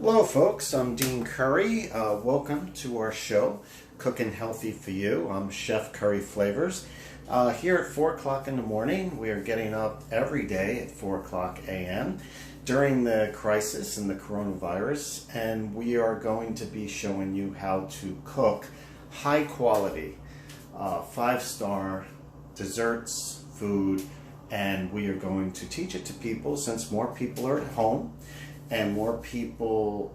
Hello folks, I'm Dean Curry. Welcome to our show, Cooking Healthy for You. I'm Chef Curry Flavors. Here at 4 o'clock in the morning, we are getting up every day at 4 o'clock a.m. during the crisis in the coronavirus, and we are going to be showing you how to cook high quality, 5-star desserts, food, and we are going to teach it to people since more people are at home. And more people,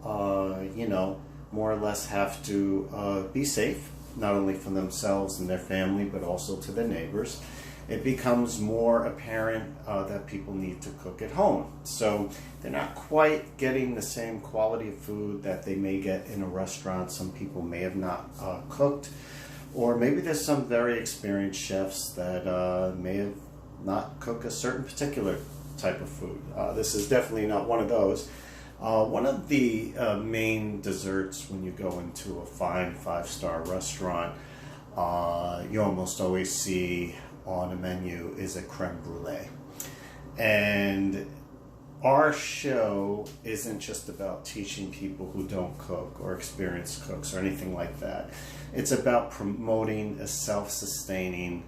more or less have to be safe, not only for themselves and their family, but also to their neighbors. It becomes more apparent that people need to cook at home. So they're not quite getting the same quality of food that they may get in a restaurant. Some people may have not cooked, or maybe there's some very experienced chefs that may have not cooked a certain particular type of food. This is definitely not one of those. One of the main desserts when you go into a fine 5-star restaurant, you almost always see on a menu is a creme brulee. And our show isn't just about teaching people who don't cook or experienced cooks or anything like that. It's about promoting a self-sustaining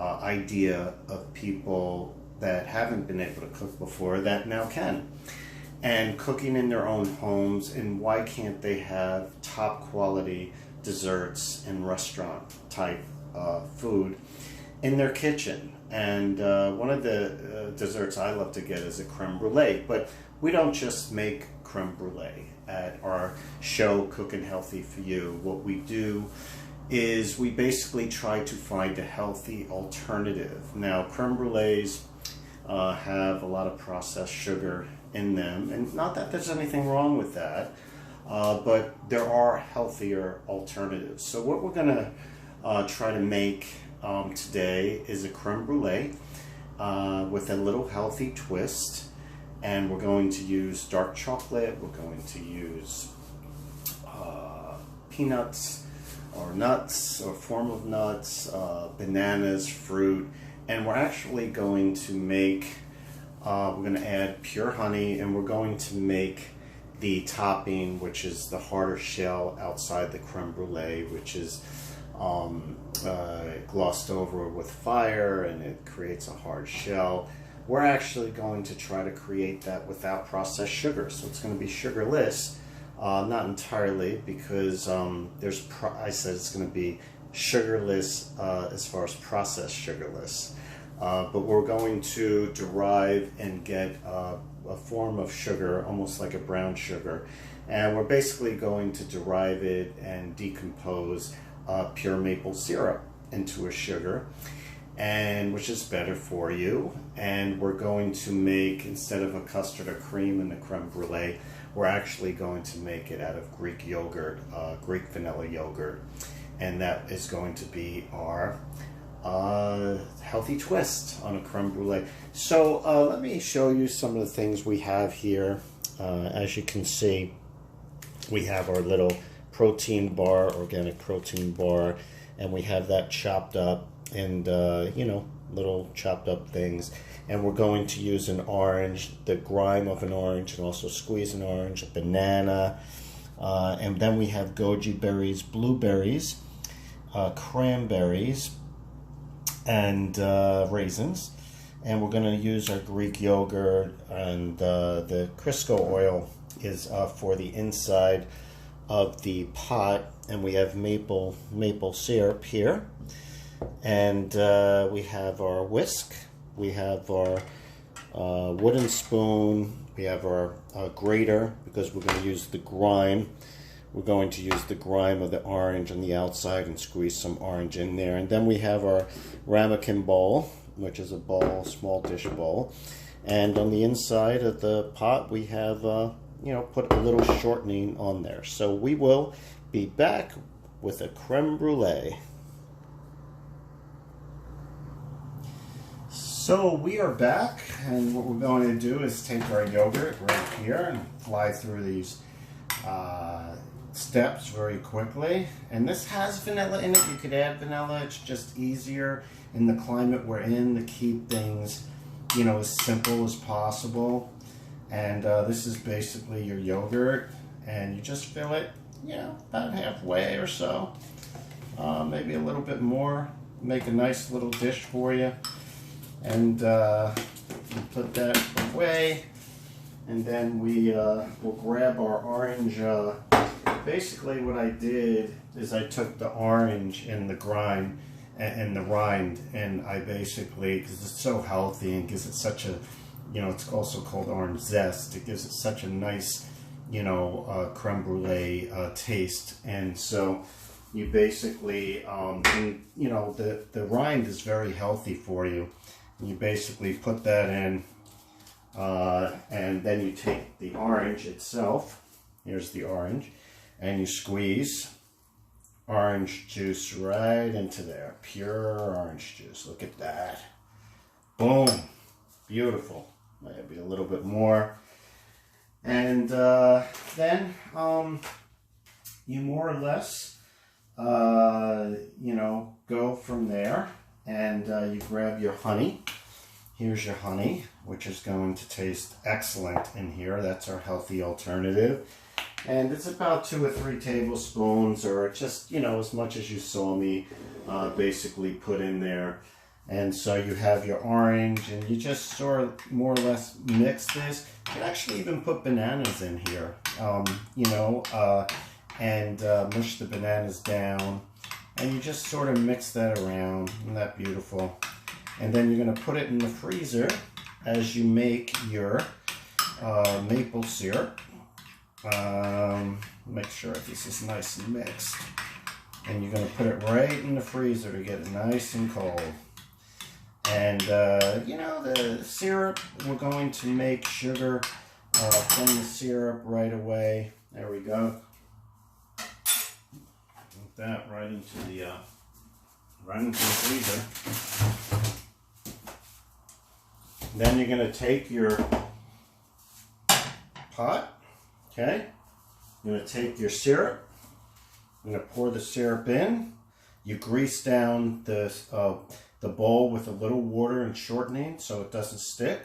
idea of people that haven't been able to cook before that now can, and cooking in their own homes, and why can't they have top quality desserts and restaurant type food in their kitchen. And one of the desserts I love to get is a creme brulee, but we don't just make creme brulee at our show Cooking Healthy for You. What we do is we basically try to find a healthy alternative. Now, creme brulees have a lot of processed sugar in them, and not that there's anything wrong with that, but there are healthier alternatives. So what we're going to try to make today is a creme brulee with a little healthy twist, and we're going to use dark chocolate, we're going to use peanuts or nuts or form of nuts, bananas, fruit, and we're actually going to make, we're going to add pure honey, and we're going to make the topping, which is the harder shell outside the creme brulee, which is glossed over with fire, and it creates a hard shell. We're actually going to try to create that without processed sugar, so it's going to be sugarless. Not entirely, because I said it's going to be sugarless as far as processed sugarless. But we're going to derive and get a form of sugar, almost like a brown sugar, and we're basically going to derive it and decompose pure maple syrup into a sugar, and which is better for you. And we're going to make, instead of a custard or cream in the creme brulee, we're actually going to make it out of Greek yogurt, Greek vanilla yogurt, and that is going to be our healthy twist on a creme brulee. So let me show you some of the things we have here. As you can see, we have our little protein bar, organic protein bar, and we have that chopped up, and little chopped up things. And we're going to use an orange, the grime of an orange, and also squeeze an orange, a banana, and then we have goji berries, blueberries, cranberries, and raisins. And we're going to use our Greek yogurt, and the Crisco oil is for the inside of the pot, and we have maple syrup here, and we have our whisk, we have our wooden spoon, we have our grater, because we're going to use the grime. We're going to use the grime of the orange on the outside and squeeze some orange in there. And then we have our ramekin bowl, which is a bowl, small dish bowl. And on the inside of the pot, we have, put a little shortening on there. So we will be back with a creme brulee. So we are back, and what we're going to do is take our yogurt right here and fly through these steps very quickly. And this has vanilla in it. You could add vanilla. It's just easier in the climate we're in to keep things, as simple as possible. And this is basically your yogurt, and you just fill it, you know, about halfway or so, maybe a little bit more. Make a nice little dish for you, and you put that away, and then we'll grab our orange. Basically, what I did is I took the orange and the rind, and I basically, because it's so healthy and gives it such a, you know, it's also called orange zest. It gives it such a nice, you know, creme brulee taste, and so you basically, and, you know, the rind is very healthy for you. And you basically put that in, and then you take the orange itself. Here's the orange, and you squeeze orange juice right into there. Pure orange juice. Look at that. Boom. Beautiful. Maybe a little bit more. And then you more or less, you know, go from there, and you grab your honey. Here's your honey, which is going to taste excellent in here. That's our healthy alternative. And it's about 2 or 3 tablespoons, or just, you know, as much as you saw me basically put in there. And so you have your orange, and you just sort of more or less mix this. You can actually even put bananas in here, you know, and mush the bananas down. And you just sort of mix that around. Isn't that beautiful? And then you're going to put it in the freezer as you make your maple syrup. Make sure this is nice and mixed. And you're going to put it right in the freezer to get it nice and cold. And, you know, the syrup, we're going to make sugar from the syrup right away. There we go. Put that right into the freezer. Then you're going to take your pot, okay? You're going to take your syrup. You're going to pour the syrup in. You grease down the bowl with a little water and shortening so it doesn't stick.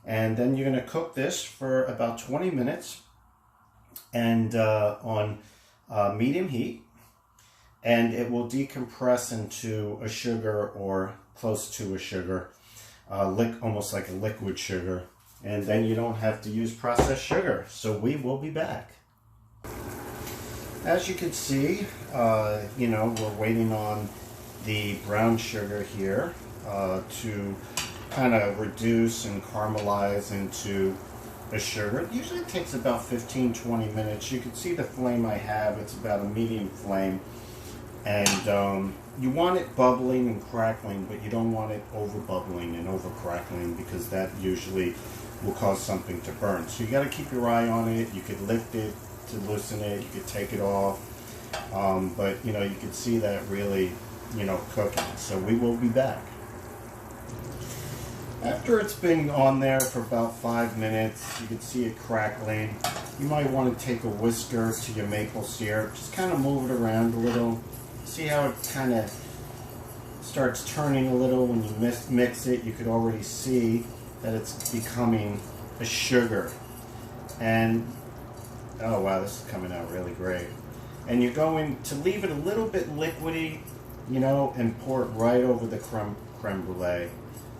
And then you're going to cook this for about 20 minutes and on medium heat. And it will decompress into a sugar or close to a sugar. Almost like a liquid sugar, and then you don't have to use processed sugar. So we will be back. As you can see, you know, we're waiting on the brown sugar here to kind of reduce and caramelize into a sugar. It usually takes about 15-20 minutes. You can see the flame I have. It's about a medium flame, and you want it bubbling and crackling, but you don't want it over bubbling and over crackling, because that usually will cause something to burn. So you got to keep your eye on it. You could lift it to loosen it. You could take it off, but you know, you can see that really, you know, cooking. So we will be back. After it's been on there for about 5 minutes, you can see it crackling. You might want to take a whisker to your maple syrup. Just kind of move it around a little. See how it kind of starts turning a little when you mix it. You could already see that it's becoming a sugar. And, oh wow, this is coming out really great. And you're going to leave it a little bit liquidy, you know, and pour it right over the creme brulee.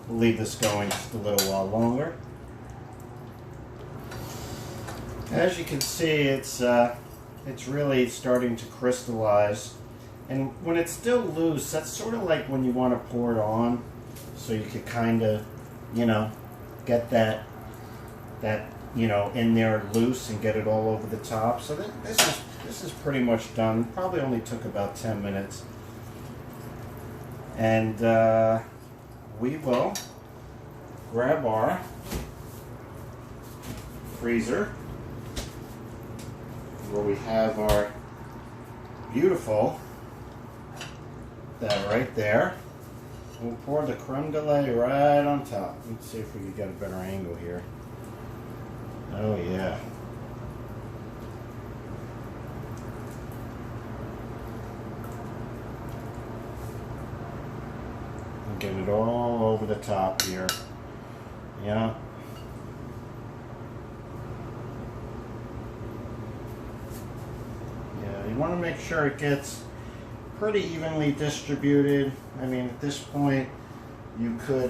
We'll leave this going just a little while longer. As you can see, it's really starting to crystallize. And when it's still loose, that's sort of like when you want to pour it on, so you could kind of, you know, get that you know, in there loose and get it all over the top. So this is pretty much done. Probably only took about 10 minutes. And we will grab our freezer where we have our beautiful, that right there. We'll pour the creme brulee right on top. Let's see if we can get a better angle here. Oh yeah. Get it all over the top here. Yeah. You want to make sure it gets pretty evenly distributed. I mean, at this point, you could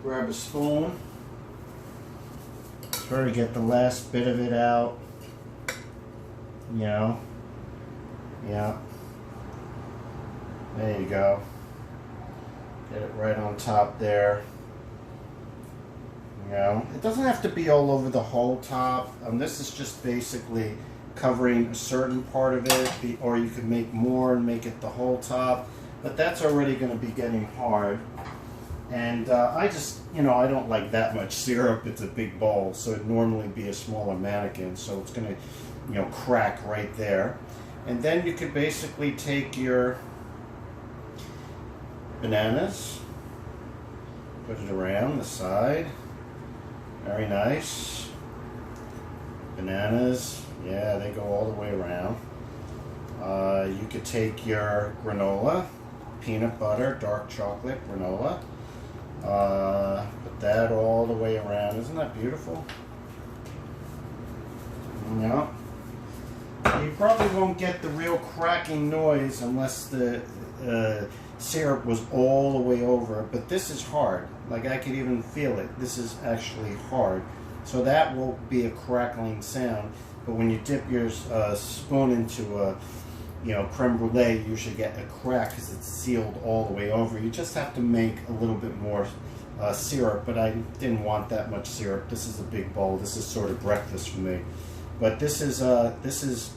grab a spoon, sort of get the last bit of it out. You know, yeah. There you go. Get it right on top there. You know, it doesn't have to be all over the whole top. This is just basically covering a certain part of it, or you could make more and make it the whole top. But that's already going to be getting hard. And I just, you know, I don't like that much syrup. It's a big bowl, so it'd normally be a smaller mannequin. So it's going to, you know, crack right there. And then you could basically take your bananas, put it around the side. Very nice. Bananas, yeah, they go all the way around. You could take your granola, peanut butter, dark chocolate granola. Put that all the way around. Isn't that beautiful? Yeah. You probably won't get the real cracking noise unless the syrup was all the way over, but this is hard. Like, I could even feel it. This is actually hard. So that will be a crackling sound. But when you dip your spoon into a, you know, creme brulee, you usually get a crack because it's sealed all the way over. You just have to make a little bit more syrup, but I didn't want that much syrup. This is a big bowl. This is sort of breakfast for me. But this is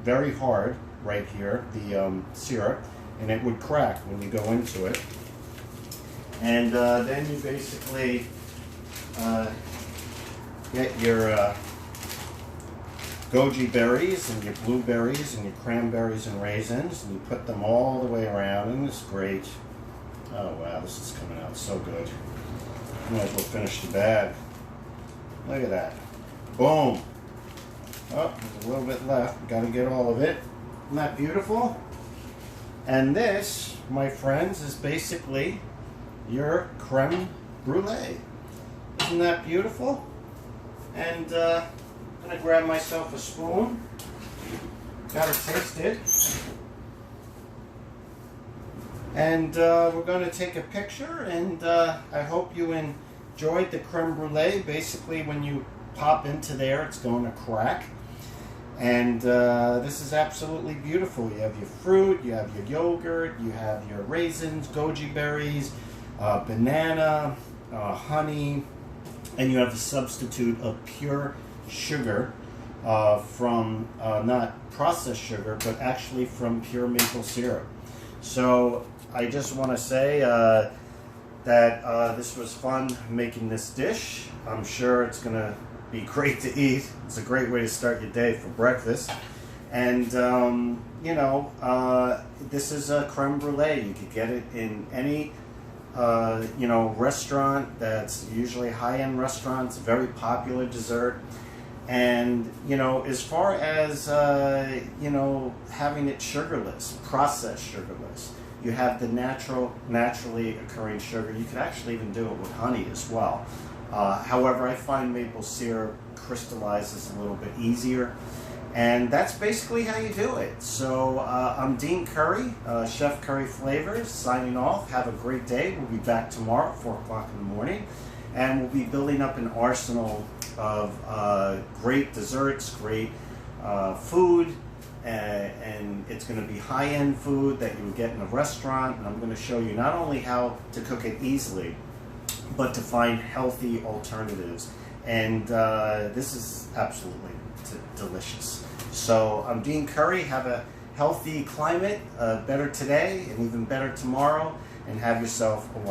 very hard right here, the syrup, and it would crack when you go into it. And then you basically get your goji berries and your blueberries and your cranberries and raisins, and you put them all the way around, and it's great. Oh wow, this is coming out so good. Might as well finish the bag. Look at that. Boom. Oh, there's a little bit left. Got to get all of it. Isn't that beautiful? And this, my friends, is basically your creme brulee. Isn't that beautiful? And I'm going to grab myself a spoon. Got to taste it. And we're going to take a picture, and I hope you enjoyed the creme brulee. Basically, when you pop into there, it's going to crack. And this is absolutely beautiful. You have your fruit, you have your yogurt, you have your raisins, goji berries, banana, honey, and you have a substitute of pure sugar from not processed sugar, but actually from pure maple syrup. So I just want to say that this was fun making this dish. I'm sure it's going to be great to eat. It's a great way to start your day for breakfast. And you know, this is a creme brulee. You could get it in any you know, restaurant that's usually high-end restaurants. Very popular dessert. And you know, as far as you know, having it sugarless, processed sugarless, you have the naturally occurring sugar. You could actually even do it with honey as well. However, I find maple syrup crystallizes a little bit easier, and that's basically how you do it. So I'm Dean Curry, Chef Curry Flavors, signing off. Have a great day. We'll be back tomorrow at 4 o'clock in the morning, and we'll be building up an arsenal of great desserts, great food, and it's going to be high-end food that you would get in a restaurant. And I'm going to show you not only how to cook it easily, but to find healthy alternatives. And this is absolutely delicious. So I'm Dean Curry. Have a healthy climate, better today and even better tomorrow, and have yourself a